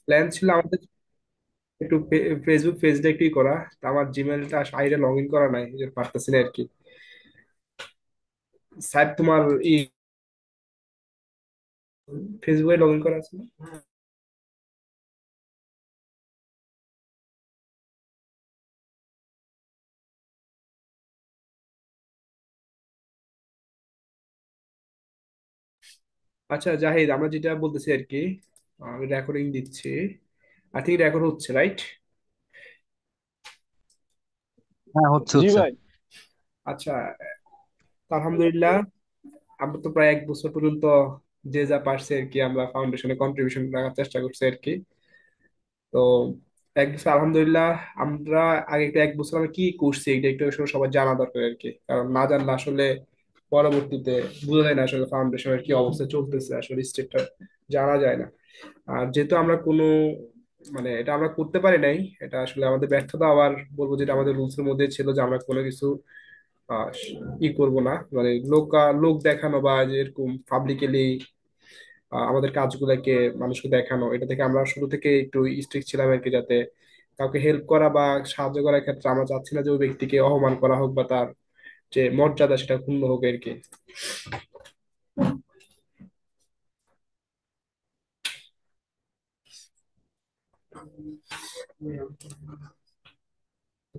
Plan ছিল আমাদের একটু ফেসবুক পেজটা একটু করা। তা আমার জিমেলটা সাইডে লগ ইন করা নাই, এই জন্য পারতেছি না আর কি। স্যার তোমার ফেসবুকে লগ ইন করা আছে না? আচ্ছা জাহিদ, আমরা যেটা বলতেছি আর কি, আমি রেকর্ডিং দিচ্ছি। আই থিঙ্ক রেকর্ড হচ্ছে, রাইট? হ্যাঁ, হচ্ছে জি হচ্ছে। ভাই। আচ্ছা, আলহামদুলিল্লাহ। আমরা তো প্রায় 1 বছর পর্যন্ত যে যা পারছি আর কি, আমরা ফাউন্ডেশনে কন্ট্রিবিউশন রাখার চেষ্টা করছি আর কি। তো 1 বছর আলহামদুলিল্লাহ। আমরা আগে একটু 1 বছর আমরা কি করছি এটা একটু আসলে সবার জানা দরকার আর কি, কারণ না জানলে আসলে পরবর্তীতে বোঝা যায় না আসলে ফাউন্ডেশনের কি অবস্থা চলতেছে, আসলে স্টেটটা জানা যায় না। আর যেহেতু আমরা কোনো, মানে এটা আমরা করতে পারি নাই, এটা আসলে আমাদের ব্যর্থতা। আবার বলবো যেটা আমাদের রুলস এর মধ্যে ছিল যে আমরা কোনো কিছু আহ, ই করব না, মানে লোক দেখানো বা যে এরকম পাবলিকলি আমাদের কাজগুলোকে মানুষকে দেখানো, এটা থেকে আমরা শুরু থেকে একটু স্ট্রিক্ট ছিলাম আর কি, যাতে কাউকে হেল্প করা বা সাহায্য করার ক্ষেত্রে আমরা চাচ্ছি না যে ওই ব্যক্তিকে অপমান করা হোক বা তার যে মর্যাদা সেটা ক্ষুণ্ণ হোক আর কি।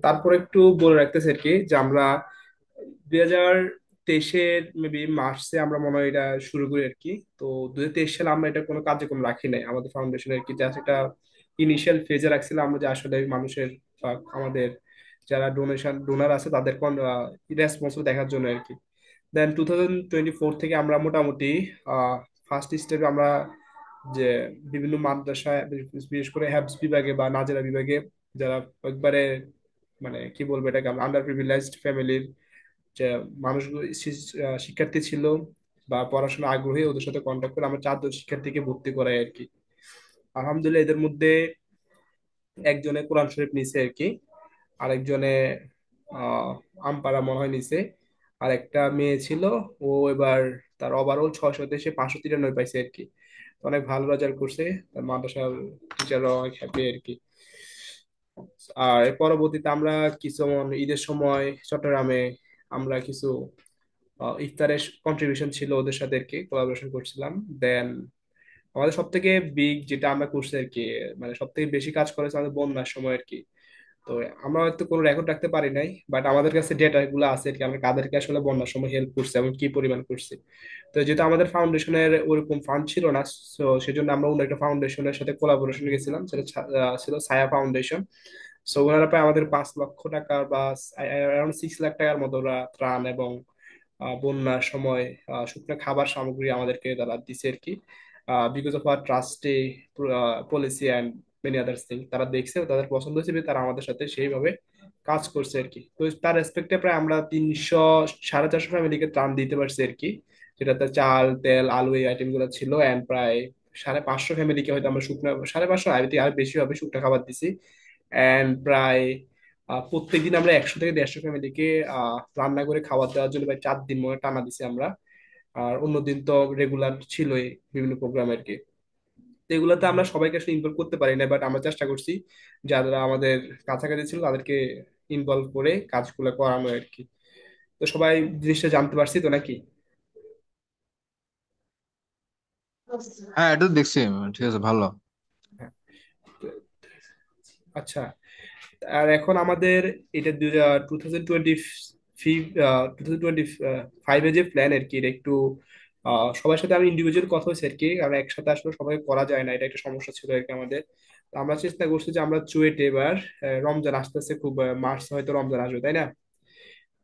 তারপর একটু বলে রাখতেছি আর কি যে আমরা 2023-এর মেবি মার্চে আমরা মনে হয় এটা শুরু করি আর কি। তো 2023 সালে আমরা এটা কোনো কার্যক্রম রাখি নাই আমাদের ফাউন্ডেশন আর কি, জাস্ট এটা ইনিশিয়াল ফেজে রাখছিলাম আমরা, যে আসলে মানুষের আমাদের যারা ডোনার আছে তাদের রেসপন্স দেখার জন্য আর কি। দেন 2024 থেকে আমরা মোটামুটি ফার্স্ট স্টেপে আমরা যে বিভিন্ন মাদ্রাসায়, বিশেষ করে হ্যাবস বিভাগে বা নাজেরা বিভাগে, যারা একবারে মানে কি বলবো এটাকে, আন্ডার প্রিভিলেজড ফ্যামিলির যে মানুষগুলো শিক্ষার্থী ছিল বা পড়াশোনা আগ্রহী, ওদের সাথে কন্ট্যাক্ট করে আমরা 4 জন শিক্ষার্থীকে ভর্তি করাই আর কি। আলহামদুলিল্লাহ এদের মধ্যে একজনে কোরআন শরীফ নিছে আর কি, আরেকজনে আহ আমপারা মনে হয় নিছে, আর একটা মেয়ে ছিল, ও এবার তার ওভারঅল 600-তে সে 593 পাইছে আর কি। তো অনেক ভালো রেজাল্ট করছে, তার মাদ্রাসার টিচাররা অনেক হ্যাপি আর কি। আর এর পরবর্তীতে আমরা কিছু ঈদের সময় চট্টগ্রামে আমরা কিছু ইফতারের কন্ট্রিবিউশন ছিল, ওদের সাথে আর কি কোলাবোরেশন করছিলাম। দেন আমাদের সব থেকে বিগ যেটা আমরা করছি আর কি, মানে সব থেকে বেশি কাজ করেছে আমাদের বন্যার সময় আর কি। তো আমরা হয়তো কোনো রেকর্ড রাখতে পারি নাই, বাট আমাদের কাছে ডেটা গুলো আছে আর কি, আমরা কাদেরকে আসলে বন্যার সময় হেল্প করছি এবং কি পরিমাণ করছি। তো যেহেতু আমাদের ফাউন্ডেশনের ওরকম ফান্ড ছিল না, তো সেজন্য আমরা অন্য একটা ফাউন্ডেশনের সাথে কোলাবোরেশন গেছিলাম, সেটা ছিল ছায়া ফাউন্ডেশন। সো ওনারা প্রায় আমাদের 5 লক্ষ টাকার বা অ্যারাউন্ড 6 লাখ টাকার মতো ওরা ত্রাণ এবং বন্যার সময় শুকনো খাবার সামগ্রী আমাদেরকে তারা দিছে আর কি। বিকজ অফ আর ট্রাস্টে policy and many others thing, তারা দেখছে, তাদের পছন্দ হয়েছে বলে তারা আমাদের সাথে সেইভাবে কাজ করছে আর কি। তো তার রেসপেক্টে প্রায় আমরা 300 সাড়ে 400 ফ্যামিলিকে ত্রাণ দিতে পারছি আর কি, যেটাতে চাল তেল আলু এই আইটেম গুলো ছিল। অ্যান্ড প্রায় 550 ফ্যামিলিকে হয়তো আমরা শুকনো, 550 আর বেশি হবে, শুকনো খাবার দিছি। অ্যান্ড প্রায় প্রত্যেকদিন আমরা 100 থেকে 150 ফ্যামিলিকে রান্না করে খাবার দেওয়ার জন্য প্রায় 4 দিন মনে হয় টানা দিছি আমরা। আর অন্যদিন তো রেগুলার ছিলই বিভিন্ন প্রোগ্রাম আর কি। তো এগুলোতে আমরা সবাইকে আসলে ইনভলভ করতে পারি না, বাট আমরা চেষ্টা করছি যারা আমাদের কাছাকাছি ছিল তাদেরকে ইনভলভ করে কাজগুলো করানো আর কি। তো সবাই জিনিসটা জানতে পারছি তো নাকি? হ্যাঁ, এটা তো দেখছি। ঠিক আছে, ভালো। হ্যাঁ। তো আচ্ছা, আর এখন আমাদের এটা 2025 2025-এ যে প্ল্যান আর কি, এটা একটু সবার সাথে আমি ইন্ডিভিজুয়াল কথা হয়েছে আর কি, কারণ একসাথে আসলে সবাই করা যায় না, এটা একটা সমস্যা ছিল আর কি আমাদের। তো আমরা চেষ্টা করছি যে আমরা চুয়েটে এবার রমজান আসতেছে, খুব মার্চ হয়তো রমজান আসবে, তাই না?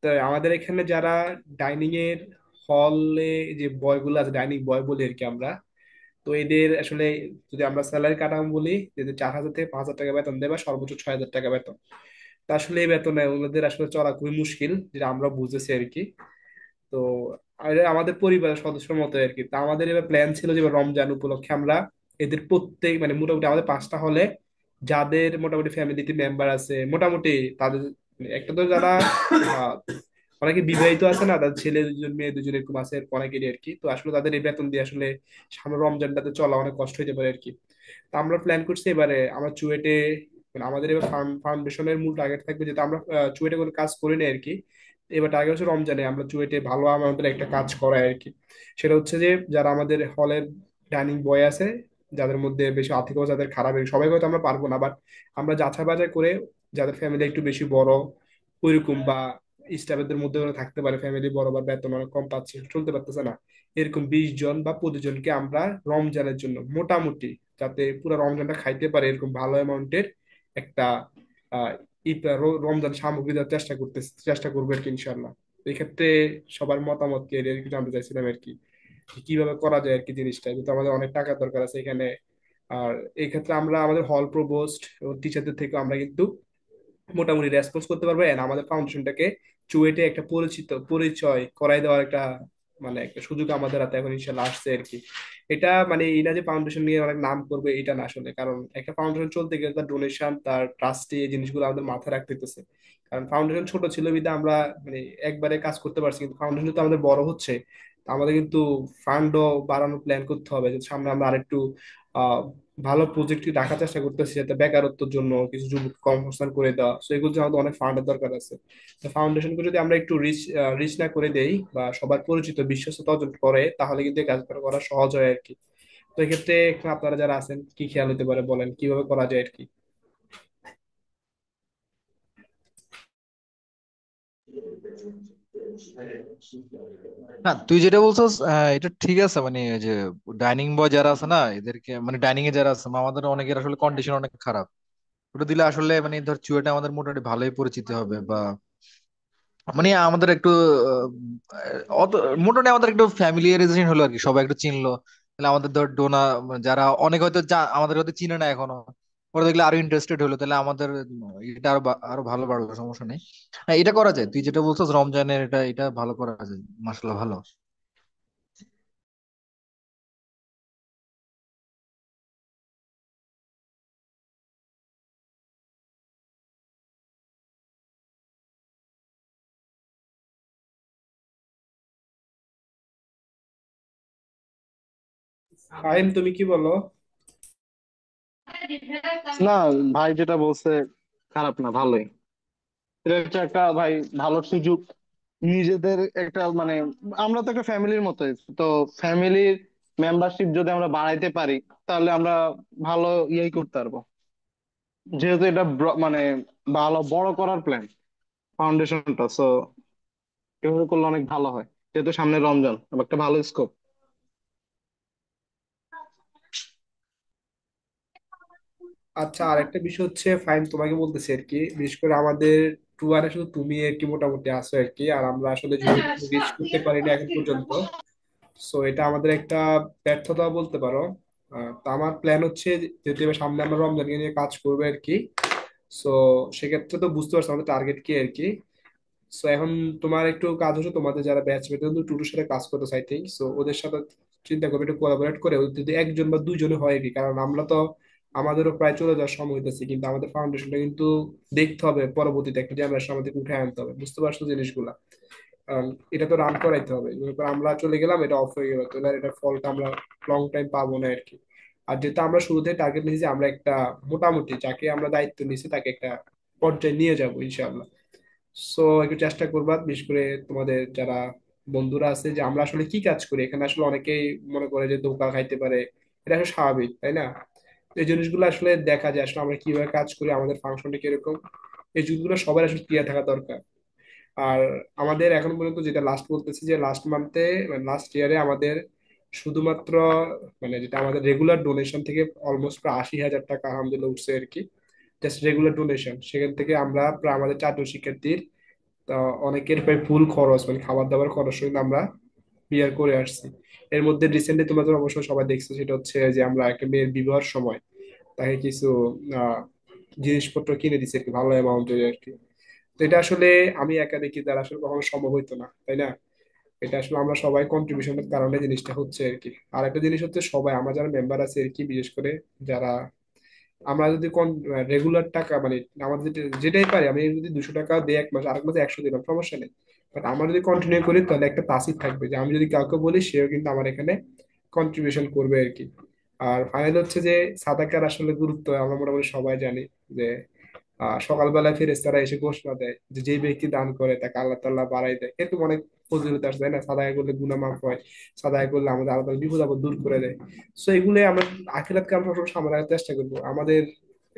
তো আমাদের এখানে যারা ডাইনিং এর হলে যে বয়গুলো আছে, ডাইনিং বয় বলি আর কি আমরা, তো এদের আসলে যদি আমরা স্যালারি কাটাম বলি, যদি 4,000 থেকে 5,000 টাকা বেতন দেয় বা সর্বোচ্চ 6,000 টাকা বেতন, তা আসলে এই বেতনে ওদের আসলে চলা খুবই মুশকিল, যেটা আমরা বুঝেছি আর কি। তো এটা আমাদের পরিবারের সদস্যের মতো আর কি। তা আমাদের এবার প্ল্যান ছিল যে এবার রমজান উপলক্ষে আমরা এদের প্রত্যেক, মানে মোটামুটি আমাদের 5টা হলে যাদের মোটামুটি ফ্যামিলিতে মেম্বার আছে মোটামুটি, তাদের মানে একটা তো যারা আহ, অনেকে বিবাহিত আছে না, তাদের ছেলে দুজন মেয়ে দুজন এরকম আছে, এরকম অনেকেরই আর কি। তো আসলে তাদের এই বেতন দিয়ে আসলে সামনে রমজানটাতে চলা অনেক কষ্ট হইতে পারে আর কি। তো আমরা প্ল্যান করছি এবারে আমরা চুয়েটে, মানে আমাদের এবার ফাউন্ডেশনের মূল টার্গেট থাকবে, যেটা আমরা চুয়েটে কোনো কাজ করি না আর কি। এবার টার্গেট হচ্ছে রমজানে আমরা চুয়েটে ভালো আমাদের একটা কাজ করাই আর কি। সেটা হচ্ছে যে যারা আমাদের হলের ডাইনিং বয় আছে, যাদের মধ্যে বেশি আর্থিক অবস্থা যাদের খারাপ, সবাই হয়তো আমরা পারবো না, বাট আমরা যাচাই বাছাই করে যাদের ফ্যামিলি একটু বেশি বড় ওইরকম, বা স্টাফের মধ্যে ওরা থাকতে পারে ফ্যামিলি বড় বা বেতন অনেক কম পাচ্ছে চলতে পারতেছে না, এরকম 20 জন বা 25 জনকে আমরা রমজানের জন্য মোটামুটি, যাতে পুরো রমজানটা খাইতে পারে এরকম ভালো অ্যামাউন্টের একটা আহ রমজান সামগ্রী দেওয়ার চেষ্টা করবো আর কি ইনশাল্লাহ। তো এই ক্ষেত্রে সবার মতামত কি এর একটু জানতে চাইছিলাম আর কি, কিভাবে করা যায় আর কি জিনিসটা, যেহেতু আমাদের অনেক টাকার দরকার আছে এখানে। আর এই ক্ষেত্রে আমরা আমাদের হল প্রভোস্ট ও টিচারদের থেকে আমরা কিন্তু মোটামুটি রেসপন্স করতে পারবে, and আমাদের ফাউন্ডেশনটাকে চুয়েটে একটা পরিচয় করাই দেওয়ার একটা মানে একটা সুযোগ আমাদের হাতে এখন ইনশাল্লাহ আসছে আর কি। এটা মানে এই না যে ফাউন্ডেশন নিয়ে অনেক নাম করবে, এটা না আসলে, কারণ একটা ফাউন্ডেশন চলতে গেলে তার ডোনেশন, তার ট্রাস্টি, এই জিনিসগুলো আমাদের মাথায় রাখতে হতেছে। কারণ ফাউন্ডেশন ছোট ছিল বিধা আমরা মানে একবারে কাজ করতে পারছি, কিন্তু ফাউন্ডেশন তো আমাদের বড় হচ্ছে। তো আমাদের কিন্তু ফান্ডও বাড়ানোর প্ল্যান করতে হবে, যে সামনে আমরা আরেকটু আহ ভালো প্রজেক্ট রাখার চেষ্টা করতেছি, যাতে বেকারত্বের জন্য কিছু যুবক কর্মসংস্থান করে দেওয়া, তো এগুলো জন্য আমাদের অনেক ফান্ডের দরকার আছে। তো ফাউন্ডেশনকে যদি আমরা একটু রিচ না করে দেই, বা সবার পরিচিত বিশ্বস্ততা অর্জন করে, তাহলে কিন্তু এই কাজটা করা সহজ হয় আর কি। তো এক্ষেত্রে আপনারা যারা আছেন কি খেয়াল হতে পারে বলেন, কিভাবে করা যায় আর কি। না, তুই যেটা বলছিস এটা ঠিক আছে, মানে ওই যে ডাইনিং বয় যারা আছে না, এদেরকে মানে ডাইনিং এ যারা আছে, আমাদের অনেকের আসলে কন্ডিশন অনেক খারাপ। ওটা দিলে আসলে মানে ধর চুয়াটা আমাদের মোটামুটি ভালোই পরিচিত হবে, বা মানে আমাদের একটু অত মোটামুটি আমাদের একটু ফ্যামিলিয়ারাইজেশন হলো আর কি, সবাই একটু চিনলো। তাহলে আমাদের ধর ডোনা যারা অনেক হয়তো আমাদের হয়তো চিনে না এখনো, ওরা দেখলে আরো ইন্টারেস্টেড হলো, তাহলে আমাদের এটা আরো আরো ভালো বাড়বে, সমস্যা নেই। হ্যাঁ, এটা করা যায়, তুই যেটা বলছিস রমজানের, এটা এটা ভালো করা যায়, মাসাল্লাহ ভালো। ফাহিম তুমি কি বলো? না ভাই, যেটা বলছে খারাপ না, ভালোই। এটা হচ্ছে একটা ভাই ভালো সুযোগ নিজেদের একটা মানে, আমরা তো একটা ফ্যামিলির মতোই তো। ফ্যামিলির মেম্বারশিপ যদি আমরা বাড়াইতে পারি, তাহলে আমরা ভালো ইয়েই করতে পারবো। যেহেতু এটা মানে ভালো বড় করার প্ল্যান ফাউন্ডেশনটা, সো এভাবে করলে অনেক ভালো হয়। যেহেতু সামনে রমজান, একটা ভালো স্কোপ। আচ্ছা, আরেকটা বিষয় হচ্ছে ফাইন, তোমাকে বলতেছি আর কি, বিশেষ করে আমাদের টুয়ারে শুধু তুমি আর কি মোটামুটি আছো আর কি, আর আমরা আসলে রিচ করতে পারিনি এখন পর্যন্ত। সো এটা আমাদের একটা ব্যর্থতা বলতে পারো। তো আমার প্ল্যান হচ্ছে, যেহেতু এবার সামনে আমরা রমজানকে নিয়ে কাজ করবো আর কি, সো সেক্ষেত্রে তো বুঝতে পারছো আমাদের টার্গেট কি আর কি। সো এখন তোমার একটু কাজ হচ্ছে, তোমাদের যারা ব্যাচমেট কিন্তু টুটুর সাথে কাজ করতে চাই থিঙ্ক, সো ওদের সাথে চিন্তা করবে একটু কোলাবোরেট করে, ওদের যদি একজন বা দুইজনে হয় আর কি, কারণ আমরা তো আমাদেরও প্রায় চলে যাওয়ার সময় হইতেছে, কিন্তু আমাদের ফাউন্ডেশনটা কিন্তু দেখতে হবে, পরবর্তীতে একটা জেনারেশন আমাদেরকে উঠে আনতে হবে, বুঝতে পারছো জিনিসগুলা। কারণ এটা তো রান করাইতে হবে, মনে করো আমরা চলে গেলাম এটা অফ হয়ে গেল, তাহলে আর এটার ফলটা আমরা লং টাইম পাবো না আর কি। আর যেহেতু আমরা শুরুতে টার্গেট নিয়েছি যে আমরা একটা মোটামুটি যাকে আমরা দায়িত্ব নিয়েছি তাকে একটা পর্যায়ে নিয়ে যাবো ইনশাআল্লাহ। সো একটু চেষ্টা করবা, বিশেষ করে তোমাদের যারা বন্ধুরা আছে, যে আমরা আসলে কি কাজ করি এখানে, আসলে অনেকেই মনে করে যে ধোঁকা খাইতে পারে, এটা আসলে স্বাভাবিক তাই না? তো এই জিনিসগুলো আসলে দেখা যায় আসলে আমরা কিভাবে কাজ করি, আমাদের ফাংশনটা কিরকম, এই জিনিসগুলো সবার আসলে ক্লিয়ার থাকা দরকার। আর আমাদের এখন পর্যন্ত যেটা লাস্ট বলতেছি, যে লাস্ট মান্থে মানে লাস্ট ইয়ারে আমাদের শুধুমাত্র মানে যেটা আমাদের রেগুলার ডোনেশন থেকে অলমোস্ট প্রায় 80,000 টাকা আলহামদুলিল্লাহ উঠছে আর কি, জাস্ট রেগুলার ডোনেশন। সেখান থেকে আমরা প্রায় আমাদের 4 জন শিক্ষার্থীর তা অনেকের প্রায় ফুল খরচ মানে খাবার দাবার খরচ কিন্তু আমরা বিয়ার করে আসছি। এর মধ্যে রিসেন্টলি তোমাদের অবশ্যই সবাই দেখছো, সেটা হচ্ছে যে আমরা একটা মেয়ের বিবাহের সময় তাকে কিছু আহ জিনিসপত্র কিনে দিচ্ছি আর কি, ভালো অ্যামাউন্টের আর কি। তো এটা আসলে আমি একা দেখি তার আসলে কখনো সম্ভব হইতো না তাই না? এটা আসলে আমরা সবাই কন্ট্রিবিউশনের কারণে জিনিসটা হচ্ছে আর কি। আর একটা জিনিস হচ্ছে সবাই আমরা যারা মেম্বার আছে আর কি, বিশেষ করে যারা আমরা যদি রেগুলার টাকা মানে আমাদের যেটাই পারি, আমি যদি 200 টাকা দিই এক মাস, আরেক মাসে 100 দিলাম, সমস্যা নেই। বাট আমরা যদি কন্টিনিউ করি তাহলে একটা তাসির থাকবে, যে আমি যদি কাউকে বলি সেও কিন্তু আমার এখানে কন্ট্রিবিউশন করবে আর কি। আর ফাইনাল হচ্ছে যে সাদাকার আসলে গুরুত্ব আমরা মোটামুটি সবাই জানি যে সকালবেলা ফেরেশতারা এসে ঘোষণা দেয় যে যে ব্যক্তি দান করে তাকে আল্লাহ তাআলা বাড়াই দেয়, এরকম অনেক ফজিলত আছে তাই না? সাদাকা করলে গুনাহ মাফ হয়, সাদাকা করলে আমাদের আল্লাহ তাআলা বিপদ আপদ দূর করে দেয়। সো এগুলো আমরা আখিরাতকে আমরা সবসময় সামনে রাখার চেষ্টা করবো। আমাদের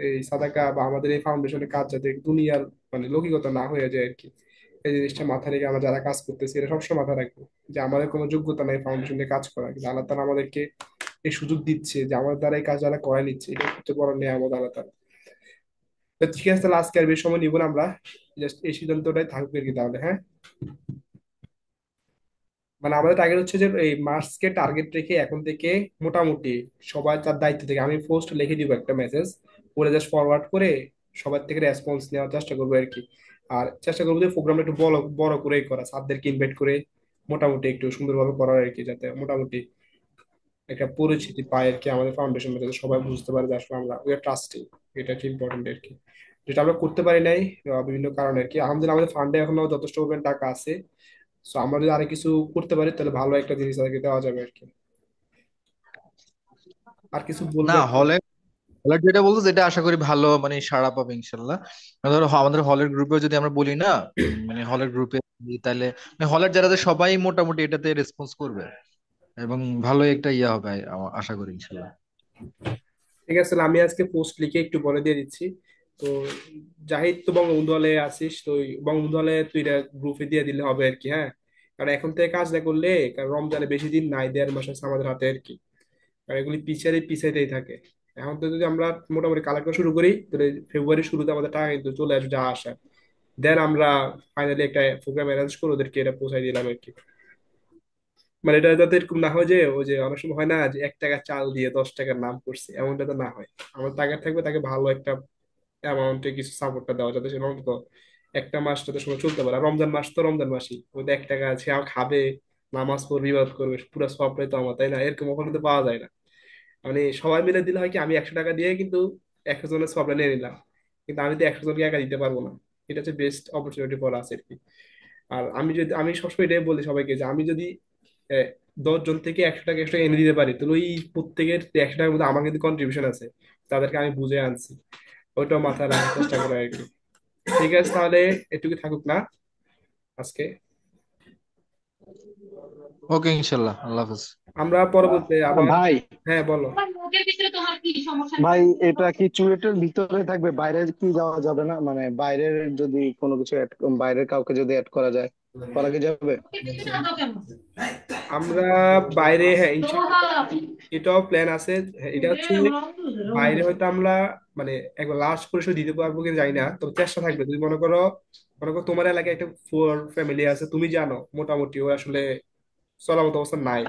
এই সাদাকা বা আমাদের এই ফাউন্ডেশনের কাজ যাতে দুনিয়ার মানে লৌকিকতা না হয়ে যায় আর কি, এই জিনিসটা মাথায় রেখে আমরা যারা কাজ করতেছি এটা সবসময় মাথায় রাখবো যে আমাদের কোনো যোগ্যতা নাই ফাউন্ডেশন নিয়ে কাজ করা, কিন্তু আল্লাহ তাআলা আমাদেরকে এই সুযোগ দিচ্ছে যে আমাদের দ্বারা এই কাজ যারা করাই নিচ্ছে, এটা সবচেয়ে বড় নিয়ামত আল্লাহ তাআলা। তো ঠিক আছে, তাহলে আজকে আর বেশি সময় নিব না আমরা, জাস্ট এই সিদ্ধান্তটাই থাকবে আর কি তাহলে, হ্যাঁ? মানে আমাদের টার্গেট হচ্ছে যে এই মার্চকে টার্গেট রেখে এখন থেকে মোটামুটি সবাই তার দায়িত্ব থেকে, আমি পোস্ট লিখে দিব একটা মেসেজ, ওরা জাস্ট ফরওয়ার্ড করে সবার থেকে রেসপন্স নেওয়ার চেষ্টা করবো আর কি। আর চেষ্টা করবো যে প্রোগ্রামটা একটু বড় বড় করেই করা, স্যারদেরকে ইনভাইট করে মোটামুটি একটু সুন্দরভাবে করার আর কি, যাতে মোটামুটি একটা পরিচিতি পায় আর কি আমাদের ফাউন্ডেশন, যাতে সবাই বুঝতে পারে যে আসলে আমরা উই আর ট্রাস্টিং। এটা হচ্ছে ইম্পর্টেন্ট আর কি, যেটা আমরা করতে পারি নাই বিভিন্ন কারণে আর কি। আলহামদুলিল্লাহ আমাদের ফান্ডে এখনো যথেষ্ট পরিমাণ টাকা আছে। সো আমরা যদি আরো কিছু করতে পারি তাহলে ভালো একটা জিনিস তাদেরকে দেওয়া যাবে আর কি। আর কিছু না, বলবেন? হলে হলের যেটা বলতো যেটা আশা করি ভালো মানে সাড়া পাবে ইনশাল্লাহ। ধরো আমাদের হলের গ্রুপে যদি আমরা বলি না, মানে হলের গ্রুপে, তাহলে হলের যারা আছে সবাই মোটামুটি এটাতে রেসপন্স করবে এবং ভালো একটা ইয়ে হবে আশা করি ইনশাল্লাহ। ঠিক আছে, তাহলে আমি আজকে পোস্ট লিখে একটু বলে দিয়ে দিচ্ছি। তো জাহিদ তো বঙ্গবন্ধু হলে আছিস, তো ওই বঙ্গবন্ধু হলে তুই এটা গ্রুপে দিয়ে দিলে হবে আর কি, হ্যাঁ? কারণ এখন থেকে কাজ না করলে, কারণ রমজানে বেশি দিন নাই, 1.5 মাস আছে আমাদের হাতে আর কি। আর এগুলি পিছাইতেই থাকে। এখন তো যদি আমরা মোটামুটি কালেক্ট শুরু করি তাহলে ফেব্রুয়ারির শুরুতে আমাদের টাকা কিন্তু চলে আসবে যা আসা। দেন আমরা ফাইনালি একটা প্রোগ্রাম অ্যারেঞ্জ করে ওদেরকে এটা পৌঁছাই দিলাম আর কি। মানে এটা যাতে এরকম না হয় যে ওই যে অনেক সময় হয় না যে 1 টাকা চাল দিয়ে 10 টাকার নাম করছে, এমনটা তো না হয়। আমার টার্গেট থাকবে তাকে ভালো একটা অ্যামাউন্টে কিছু সাপোর্টটা দেওয়া, যাতে সে অন্তত একটা মাস যাতে সময় চলতে পারে। আর রমজান মাস তো রমজান মাসই, ওদের 1 টাকা আছে আর খাবে, নামাজ পড়বে, ইবাদত করবে, পুরো সবটাই তো আমার, তাই না? এরকম ওখানে তো পাওয়া যায় না। মানে সবাই মিলে দিলে হয় কি, আমি 100 টাকা দিয়ে কিন্তু 100 জনের সবটা নিয়ে নিলাম, কিন্তু আমি তো 100 জনকে একা দিতে পারবো না। এটা হচ্ছে বেস্ট অপরচুনিটি ফর আস আর কি। আর আমি সবসময় এটাই বলি সবাইকে যে আমি যদি 10 জন থেকে 100 টাকা এক্সট্রা এনে দিতে পারি, তাহলে ওই প্রত্যেকের 100 টাকার মধ্যে আমার কিন্তু কন্ট্রিবিউশন আছে, তাদেরকে আমি বুঝে আনছি, ওইটাও মাথায় রাখার চেষ্টা করে আর কি। ঠিক আছে, তাহলে এটুকু থাকুক না আজকে। ওকে, ইনশাল্লাহ, আল্লাহ হাফেজ। আমরা পরবর্তীতে আবার। ভাই হ্যাঁ, বলো। ভাই এটা কি চুয়েটের ভিতরে থাকবে, বাইরে কি যাওয়া যাবে না? মানে বাইরের যদি কোনো কিছু বাইরের কাউকে যদি অ্যাড করা যায়, করা কি যাবে? আমরা বাইরে, হ্যাঁ ইনশাল্লাহ এটাও প্ল্যান আছে। হ্যাঁ, এটা হচ্ছে বাইরে হয়তো আমরা মানে একবার লাস্ট পরিচয় দিতে পারবো কিনা জানি না, তবে চেষ্টা থাকবে। যদি মনে করো তোমার এলাকায় একটা পুয়ার ফ্যামিলি আছে, তুমি জানো মোটামুটি ও আসলে চলার মতো অবস্থা নাই,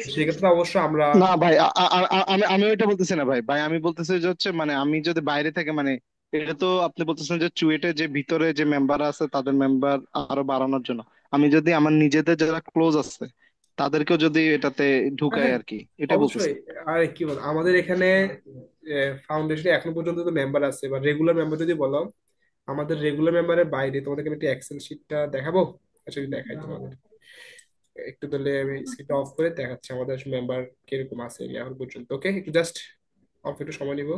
তো সেক্ষেত্রে অবশ্যই আমরা। না ভাই, আমি আমি ওইটা বলতেছি না ভাই। ভাই আমি বলতেছি যে হচ্ছে মানে আমি যদি বাইরে থেকে মানে, এটা তো আপনি বলতেছেন যে চুয়েটে যে ভিতরে যে মেম্বার আছে তাদের মেম্বার আরো বাড়ানোর জন্য, আমি যদি আমার নিজেদের যারা ক্লোজ আছে তাদেরকেও যদি এটাতে হ্যাঁ, ঢুকাই হ্যাঁ, আর কি, এটাই বলতেছি। অবশ্যই। আর কি বল, আমাদের এখানে ফাউন্ডেশনে এখন পর্যন্ত তো মেম্বার আছে, বা রেগুলার মেম্বার যদি বলো, আমাদের রেগুলার মেম্বারের বাইরে তোমাদেরকে আমি একটা এক্সেল শিটটা দেখাবো। আচ্ছা, যদি দেখাই তোমাদের একটু, তাহলে আমি স্ক্রিনটা অফ করে দেখাচ্ছি আমাদের মেম্বার কিরকম আছে এখন পর্যন্ত। ওকে, একটু জাস্ট অফ একটু সময় নিব।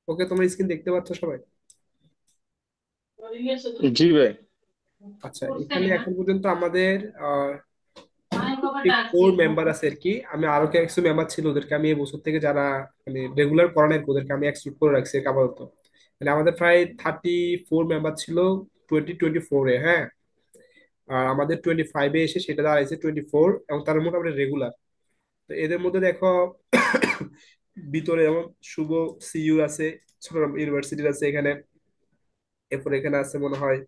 ওকে, তোমরা স্ক্রিন দেখতে পাচ্ছ সবাই? জি ভাই। আচ্ছা, এখানে এখন পর্যন্ত আমাদের 54 মেম্বার আছে আর কি। আমি আরো কিছু মেম্বার ছিল, ওদেরকে আমি এই বছর থেকে যারা মানে রেগুলার করেন আর কি, ওদেরকে আমি এক্সক্লুড করে রাখছি আর কি আপাতত। মানে আমাদের প্রায় 34 মেম্বার ছিল 2024-এ, হ্যাঁ। আর আমাদের 25-এ এসে সেটা দাঁড়াইছে 24, এবং তার মোটামুটি রেগুলার। তো এদের মধ্যে দেখো ভিতরে যেমন শুভ সিইউ আছে, ছোট ইউনিভার্সিটির আছে এখানে। এরপর এখানে আছে মনে হয়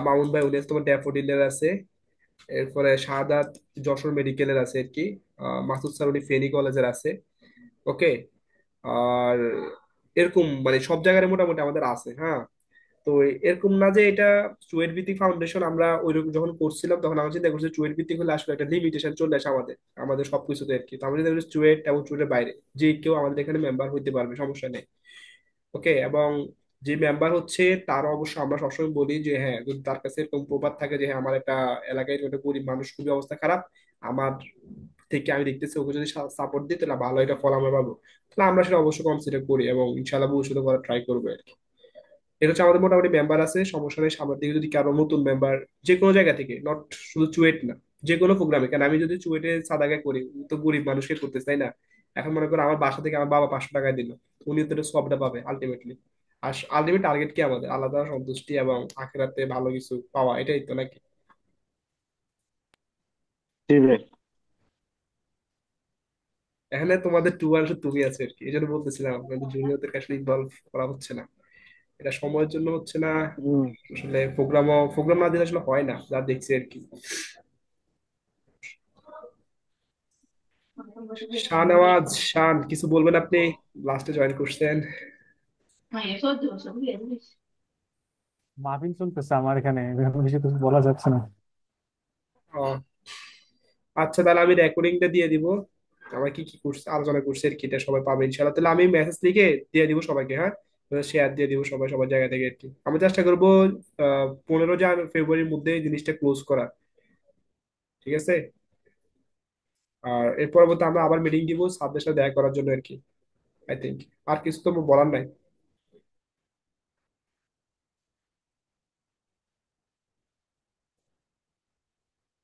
মামুন ভাই, উনি আছে তোমার ড্যাফোডিলের আছে। এরপরে শাহাদাত যশোর মেডিকেলের আছে আর কি। মাসুদ স্যার উনি ফেনী কলেজের আছে। ওকে। আর এরকম মানে সব জায়গায় মোটামুটি আমাদের আছে, হ্যাঁ। তো এরকম না যে এটা চুয়েট ভিত্তিক ফাউন্ডেশন, আমরা ওইরকম যখন করছিলাম তখন আমরা চিন্তা করছি চুয়েট ভিত্তিক হলে আসলে একটা লিমিটেশন চলে আসে আমাদের আমাদের সবকিছুতে আর কি। তো আমরা চিন্তা করছি চুয়েট এবং চুয়েটের বাইরে যে কেউ আমাদের এখানে মেম্বার হইতে পারবে, সমস্যা নেই। ওকে, এবং যে মেম্বার হচ্ছে তার অবশ্য আমরা সবসময় বলি যে হ্যাঁ, যদি তার কাছে এরকম প্রবাদ থাকে যে হ্যাঁ আমার একটা এলাকায় একটা গরিব মানুষ, খুবই অবস্থা খারাপ, আমার থেকে আমি দেখতেছি ওকে যদি সাপোর্ট দিই তাহলে ভালো একটা ফল আমরা পাবো, তাহলে আমরা সেটা অবশ্যই কনসিডার করি এবং ইনশাল্লাহ ভবিষ্যতে করার ট্রাই করবো আর কি। এটা হচ্ছে আমাদের মোটামুটি মেম্বার আছে, সমস্যা নেই। সামনের দিকে যদি কারো নতুন মেম্বার যে কোনো জায়গা থেকে, নট শুধু চুয়েট না, যে কোনো প্রোগ্রামে, কারণ আমি যদি চুয়েটে সাদাকা করি ও তো গরিব মানুষকে করতেছে তাই না। এখন মনে করো আমার বাসা থেকে আমার বাবা 500 টাকায় দিল, উনি তো এটা সবটা পাবে আলটিমেটলি। আর আলটিমেট টার্গেট কি আমাদের? আলাদা সন্তুষ্টি এবং আখেরাতে ভালো কিছু পাওয়া, এটাই তো নাকি? জি ভাই। এখানে তোমাদের টু আর তুমি আছে আর কি, এই জন্য বলতেছিলাম আপনাদের জুনিয়রদের কাছে ইনভলভ করা হচ্ছে না, এটা সময়ের জন্য হচ্ছে না। হম। আসলে প্রোগ্রাম না দিলে আসলে হয় না, যা দেখছি আর কি। শাহনওয়াজ, শান, কিছু বলবেন আপনি? লাস্টে জয়েন করছেন। মাহফিল চলতেছে আমার এখানে, এখন বেশি কিছু বলা যাচ্ছে না। ও, আচ্ছা, তাহলে আমি রেকর্ডিংটা দিয়ে দিব, আমরা কি কি করছি আলোচনা করছি আর কি, এটা সবাই পাবে ইনশাআল্লাহ। তাহলে আমি মেসেজ লিখে দিয়ে দিব সবাইকে, হ্যাঁ, শেয়ার দিয়ে দিব সবাই সবার জায়গা থেকে আর কি। আমি চেষ্টা করবো 15 ফেব্রুয়ারির মধ্যে এই জিনিসটা ক্লোজ করা, ঠিক আছে? আর এর পরবর্তী আমরা আবার মিটিং দিব স্যারদের সাথে দেখা করার জন্য আর কি, আই থিঙ্ক। আর কিছু তো বলার নাই।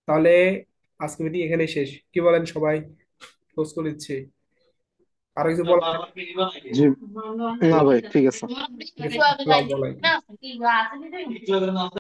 তাহলে আজকে মিটিং এখানে শেষ, কি বলেন সবাই? ক্লোজ করে দিচ্ছি। আরো কিছু বলার থাকলে? জি। না ভাই, ঠিক আছে। ঠিক আছে, আসসালামু আলাইকুম।